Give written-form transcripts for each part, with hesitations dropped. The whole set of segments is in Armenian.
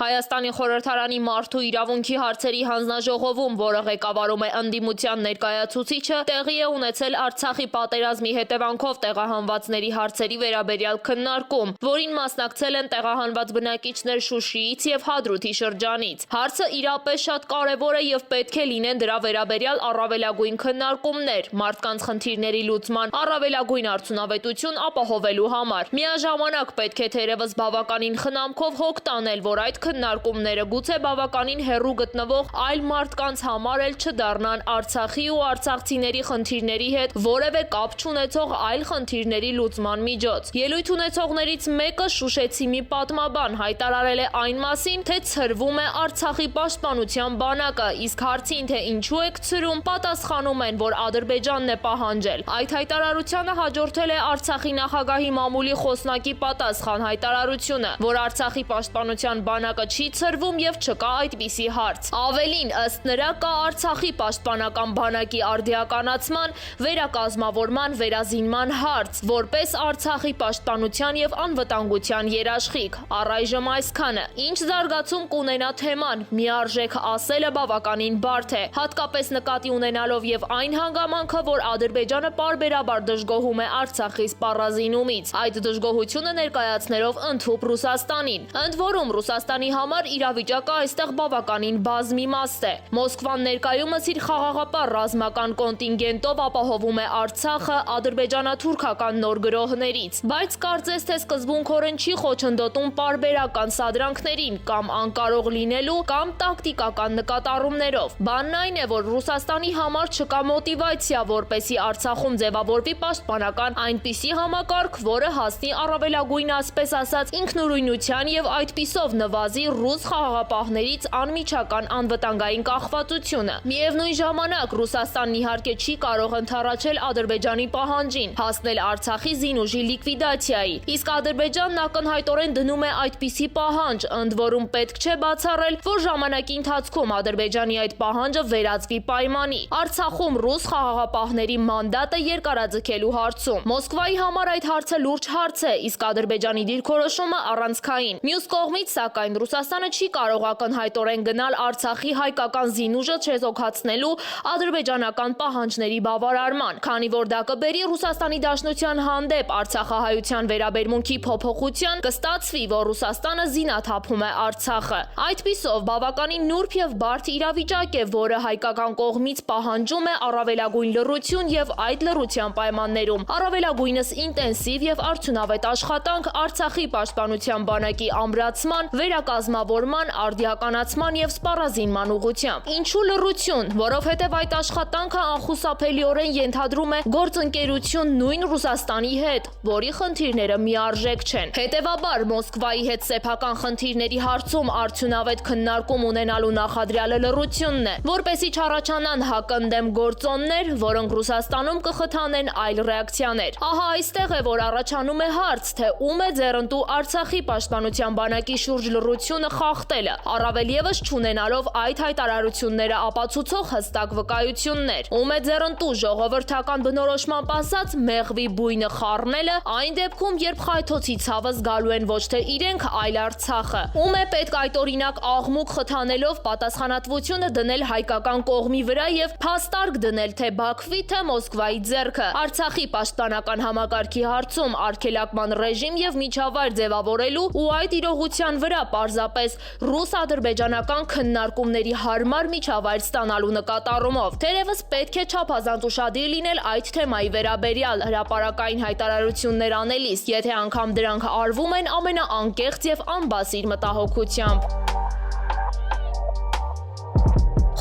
Հայաստանի խորհրդարանի մարդու իրավունքի հարցերի հանձնաժողովում, որը ղեկավարում է ընդդիմության ներկայացուցիչը, տեղի է ունեցել Արցախի պատերազմի հետևանքով տեղահանվածների հարցերի վերաբերյալ քննարկում, որին մասնակցել են տեղահանված բնակիչներ Շուշիից եւ Հադրութի շրջանից։ Հարցը իրապես շատ կարևոր է եւ պետք է լինեն դրա վերաբերյալ առավելագույն քննարկումներ, մարդկանց խնդիրների լուծման առավելագույն արդյունավետություն ապահովելու համար։ Միաժամանակ պետք է թերևս բավականին խնամքով հոգ տանել, որ այդ քննարկումները գուցե բավականին հեռու գտնվող այլ մարդկանց համար էլ չդառնան Արցախի ու արցախցիների խնդիրների հետ որևէ կապ չունեցող այլ խնդիրների լուծման միջոց։ Ելույթ ունեցողներից մեկը շուշեցի մի պատմաբան հայտարարել է այն մասին, թե ցրվում է Արցախի պաշտպանության բանակը, իսկ հարցին, թե ինչու է ցրում, պատասխանում են, որ Ադրբեջանն է պահանջել։ Այդ հայտարարությանը հաջորդել է Արցախի նախագահի մամուլի խոսնակի պատասխան հայտարարությունը, որ Արցախի պաշտպանության բանակը չի ցրվում եւ չկա այդպիսի հարց։ Ավելին, ըստ նրա, կա Արցախի պաշտպանական բանակի արդիականացման, վերակազմավորման, վերազինման հարց, որպես Արցախի պաշտպանության եւ անվտանգության երաշխիք։ Առայժմ այսքանը։ Ինչ զարգացում կունենա թեման, միարժեք ասելը բավականին բարդ է, հատկապես նկատի ունենալով եւ այն հանգամանքը, որ Ադրբեջանը պարբերաբար դժգոհում է Արցախի սպառազինումից, այդ դժգոհությունը ներկայացնելով ընդհուպ Ռուսաստանին։ Ընդ որում Ռուսաստանի համար իրավիճակը այստեղ բավականին բազմիմաստ է։ Մոսկվան ներկայումս իր խաղաղապահ ռազմական կոնտինգենտով ապահովում է Արցախը ադրբեջանա-թուրքական նոր գրոհներից, բայց կարծես թե սկզբունքորեն չի խոչընդոտում պարբերական սադրանքներին կամ անկարող լինելու կամ տակտիկական նկատառումներով։ Բանն այն է, որ Ռուսաստանի համար չկա մոտիվացիա, որպեսզի Արցախում ձևավորվի պաշտպանական այնպիսի համակարգ, որը հասնի առավելագույն, ասպես ասած, ինքնուրույնության եւ այդպիսով նվազի ռուս խաղաղապահներից անմիջական անվտանգային կախվածությունը։ Միևնույն ժամանակ Ռուսաստանն իհարկե չի կարող ընդառաջել Ադրբեջանի պահանջին, հասնել Արցախի զինուժի լիկվիդացիայի, իսկ Ադրբեջանն ակնհայտորեն դնում է այդպիսի պահանջ, ընդ որում պետք չէ բացառել, որ ժամանակի ընթացքում Ադրբեջանի այդ պահանջը վերածվի պայմանի։ Արցախում ռուս խաղաղապահների մանդատը երկարաձգելու հարցում Մոսկվայի համար այդ հարցը լուրջ հարց է, իսկ Ադրբեջանի դիրքորոշումը առանցքային։ Մյուս կողմից, սակայն, Ռուսաստանը չի կարող ակնհայտորեն գնալ Արցախի հայկական զինուժը չեզոքացնելու ադրբեջանական պահանջների բավարարման, քանի որ դա կբերի Ռուսաստանի Դաշնության հանդեպ արցախահայության վերաբերմունքի փոփոխության, կստացվի, որ Ռուսաստանը զինաթափում է Արցախը։ Այդպիսով բավականին նուրբ եւ բարդ իրավիճակ է, որը հայկական կողմից պահանջում է առավելագույն լռություն եւ այդ լռության պայմաններում առավելագույնս ինտենսիվ եւ արդյունավետ աշխատանք Արցախի պաշտպանության բանակի ամրացման, վերակազմավորման, արդիականացման եւ սպառազինման ուղղությամբ։ Ինչու լռություն, որովհետեւ այդ աշխատանքը անխուսափելիորեն ենթադրում է գործընկերություն նույն Ռուսաստանի հետ, որի խնդիրները միարժեք չեն։ Հետևաբար Մոսկվայի հետ սեփական խնդիրների հարցում արդյունավետ քննարկում ունենալու նախադրյալը լռությունն է, որպեսզի չառաջանան հակընդդեմ գործոններ, որոնք Ռուսաստանում կխթանեն այլ ռեակցիաներ։ Ահա այստեղ է, որ առաջանում է հարց, թե ում է ձեռնտու Արցախի պաշտպանության բանակի շուրջ լռությունը խախտելը, առավել եւս չունենալով այդ հայտարարությունները ապացուցող հստակ վկայություններ։ Ում է ձեռնտու ժողովրդական բնորոշմամբ ասած մեղվի բույնը խառնելը այն դեպքում, երբ խայթոցի ցավը զգալու են ոչ թե իրենք, այլ Արցախը։ Ում է պետք այդ օրինակ աղմուկ խթանելով պատասխանատվությունը դնել հայկական կողմի վրա եւ փաստարկ դնել թե Բաքվի, թե Մոսկվայի ձեռքը։ Արցախի պաշտպանական համակարգի հարցում արգելակման ռեժիմ եւ միջավայր ձևավորելու ու այդ իրողության վրա պարզապես ռուս-ադրբեջանական քննարկումների հարմար միջավայր ստանալու նկատառումով։ Թերևս պետք է չափազանց ուշադիր լինել այդ թեմայի վերաբերյալ հրապարակային հայտարարություններ անելիս, եթե անգամ դրանք արվում են ամենաանկեղծ եւ անբասիր մտահոգությամբ։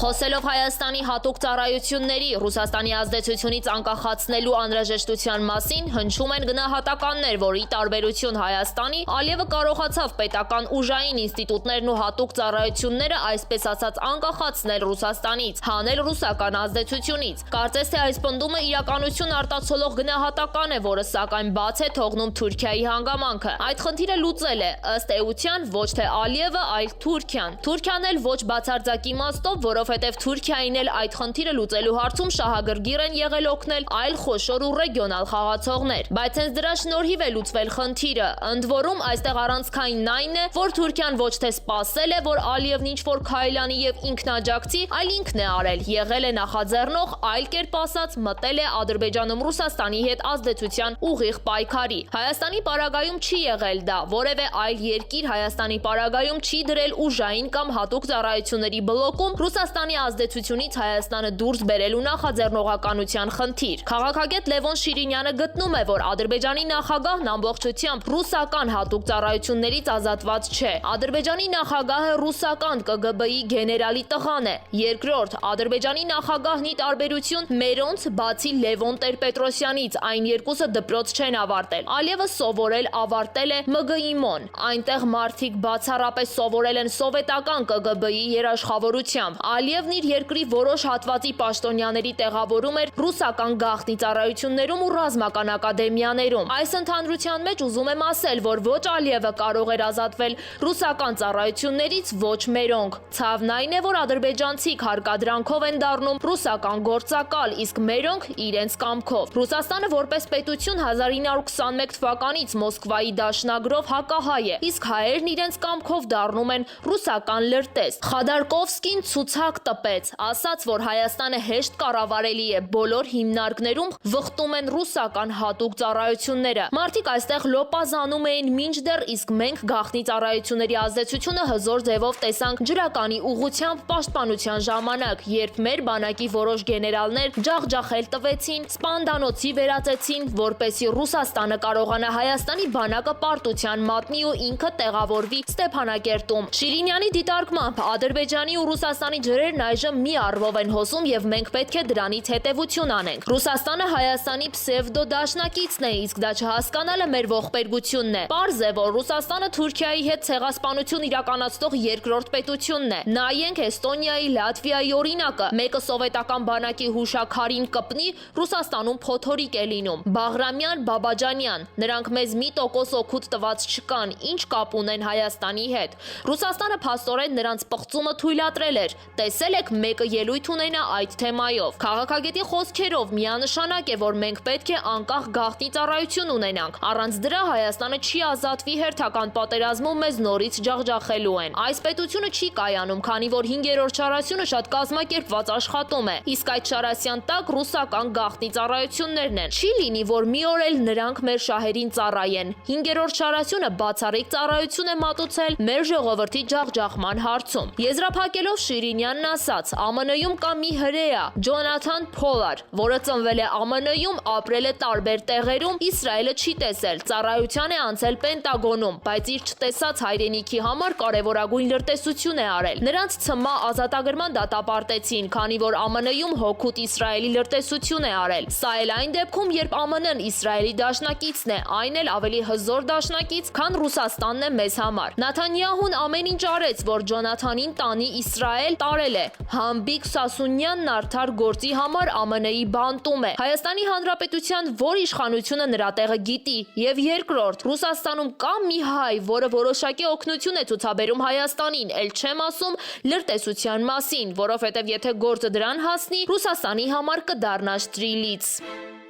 Խոսելով Հայաստանի հատուկ ծառայությունների Ռուսաստանի ազդեցությունից անկախացնելու անհրաժեշտության մասին, հնչում են գնահատականներ, որ ի տարբերություն Հայաստանի, Ալիևը կարողացավ պետական ուժային ինստիտուտներն ու հատուկ ծառայությունները այսպես ասած անկախացնել Ռուսաստանից, հանել ռուսական ազդեցությունից։ Կարծես թե այս պնդումը իրականություն արտացոլող գնահատական է, որը սակայն բաց է թողնում Թուրքիայի հանգամանքը։ Այդ խնդիրը լուծել է ըստ էության ոչ թե Ալիևը, այլ Թուրքիան։ Թուրքիան էլ ոչ բացարձակ իմաստով, որով որովհետև Թուրքիային էլ այդ խնդիրը լուծելու հարցում շահագրգիռ են եղել օգնել այլ խոշոր ու ռեգիոնալ խաղացողներ։ Բայց հենց դրա շնորհիվ է լուծվել խնդիրը։ Ընդ որում այստեղ առանցքայինն այն է, որ Թուրքիան ոչ թե սպասել է, որ Ալիևն ինչ-որ քայլ անի եւ ինքնաջակցի, այլ ինքն է արել, եղել է նախաձեռնող, այլ կերպ ասած, մտել է Ադրբեջանում Ռուսաստանի հետ ազդեցության ուղիղ պայքարի։ Հայաստանի պարագայում չի եղել դա, որևէ այլ երկիր Հայաստանի պարագայում չի դրել ուժային կամ հատուկ ծառայությունների բլոկում Ռուսաստանի ազդեցությունից Հայաստանը դուրս բերելու նախաձեռնողականության խնդիր։ Քաղաքագետ Լևոն Շիրինյանը գտնում է, որ Ադրբեջանի նախագահն ամբողջությամբ ռուսական հատուկ ծառայություններից ազատված չէ։ Ադրբեջանի նախագահը ռուսական ԿԳԲ-ի գեներալի տղան է։ Երկրորդ, Ադրբեջանի նախագահն ի տարբերություն մերոնց, բացի Լևոն Տեր-Պետրոսյանից, այն երկուսը դպրոց չեն ավարտել։ Ալիևը սովորել ավարտել է ՄԳԻՄ-ն։ Այնտեղ մարդիկ բացառապես սովորել են սովետական ԿԳԲ-ի երաշխավորությամբ։ Ալիևն իր երկրի որոշ հատվածի պաշտոնյաների տեղավորում էր ռուսական գաղտնի ծառայություններում ու ռազմական ակադեմիաներում։ Այս ընդհանրության մեջ ուզում եմ ասել, որ ոչ Ալիևը կարող էր ազատվել ռուսական ծառայություններից, ոչ մերոնք։ Ցավն այն է, որ ադրբեջանցիք հարկադրանքով են դառնում ռուսական գործակալ, իսկ մերոնք իրենց կամքով։ Ռուսաստանը որպես պետություն 1921 թվականից Մոսկվայի դաշնագրով հակահայ է, իսկ հայերն իրենց կամքով դառնում են ռուսական լրտես։ Խադարկովսկին ցուցակ տպեց, ասաց, որ Հայաստանը հեշտ կառավարելի է, բոլոր հիմնարկներում վխտում են ռուսական հատուկ ծառայությունները։ Մարդիկ այստեղ լոպազանում էին մինչդեռ, իսկ մենք գաղտնի ծառայությունների ազդեցությունը հզոր ձևով տեսանք ջրականի ուղղությամբ պաշտպանության ժամանակ, երբ մեր բանակի որոշ գեներալներ ջախջախել տվեցին, սպանդանոցի վերածեցին, որպեսզի Ռուսաստանը կարողանա Հայաստանի բանակը պարտության մատնի ու ինքը տեղավորվի Ստեփանակերտում։ Շիրինյանի դիտարկմամբ Ադրբեջանի ու Ռուսաստանի ջրերն այժմ մի առվով են հոսում եւ մենք պետք է դրանից հետեւություն անենք։ Ռուսաստանը Հայաստանի պսևդո դաշնակիցն է, իսկ դա չհասկանալը մեր ողբերգությունն է։ Պարզ է, որ Ռուսաստանը Թուրքիայի հետ ցեղասպանություն իրականացնող երկրորդ պետությունն է։ Նայենք Էստոնիայի, Լատվիայի օրինակը։ Մեկը սովետական բանակի հուշաքարին կպնի, Ռուսաստանում փոթորիկ է լինում։ Բաղրամյան, Բաբաջանյան, նրանք մեզ մի տոկոս օգուտ տված չկան, ինչ կապ ունեն Հայաստանի հետ։ Ռուսաստանը փաստորեն նրանց պղծումը թույլատրել էր։ Տեսել եք, մեկը ելույթ ունենա այդ թեմայով։ Քաղաքագետի խոսքերով միանշանակ է, որ մենք պետք է անկախ գաղտնի ծառայություն ունենանք։ Առանց դրա Հայաստանը չի ազատվի հերթական պատերազմում մեզ նորից ջախջախելու են։ Այս պետությունը չի կայանում, քանի որ 5-րդ շարասյունը շատ կազմակերպված աշխատում է, իսկ այդ շարասյան տակ ռուսական գաղտնի ծառայություններն են։ Չի լինի, որ մի օր էլ նրանք մեր շահերին ծառայեն։ 5-րդ շարասյունը բացառիկ ծառայություն է մատուցել մեր ժողովրդի ջախջախման հարցում։ Եզրափակելով Շիրինյանն ասաց. ԱՄՆ-ում կա մի հրեա, Ջոնաթան Փոլար, որը ծնվել է ԱՄՆ-ում, ապրել է տարբեր տեղերում, Իսրայելը չի տեսել, ծառայության է անցել Պենտագոնում, բայց իր չտեսած հայրենիքի համար կարևորագույն լրտեսություն է արել։ Նրանց ցմահ ազատագրման դատապարտեցին, քանի որ ԱՄՆ-ում հօգուտ Իսրայելի լրտեսություն է արել։ Սա էլ այն դեպքում, երբ ԱՄՆ-ն Իսրայելի դաշնակիցն է, այն էլ ավելի հզոր դաշնակից, քան Ռուսաստանն է մեզ համար։ Նաթանյահուն ամեն ինչ արեց, որ Ջոնաթանին տանի Իսրայել, տարել է։ Համբիկ Սասունյանն արդար գործի համար ԱՄՆ-ի բանտում է։ Հայաստանի Հանրապետության որ իշխանությունը նրա տեղը գիտի։ Եվ երկրորդ, Ռուսաստանում կա մի հայ, որը որոշակի օգնություն է ցուցաբերում Հայաստանին, ել չեմ ասում լրտեսության մասին, որովհետև եթե գործը դրան հասնի, Ռուսաստանի համար կդառնա Շտրիլից։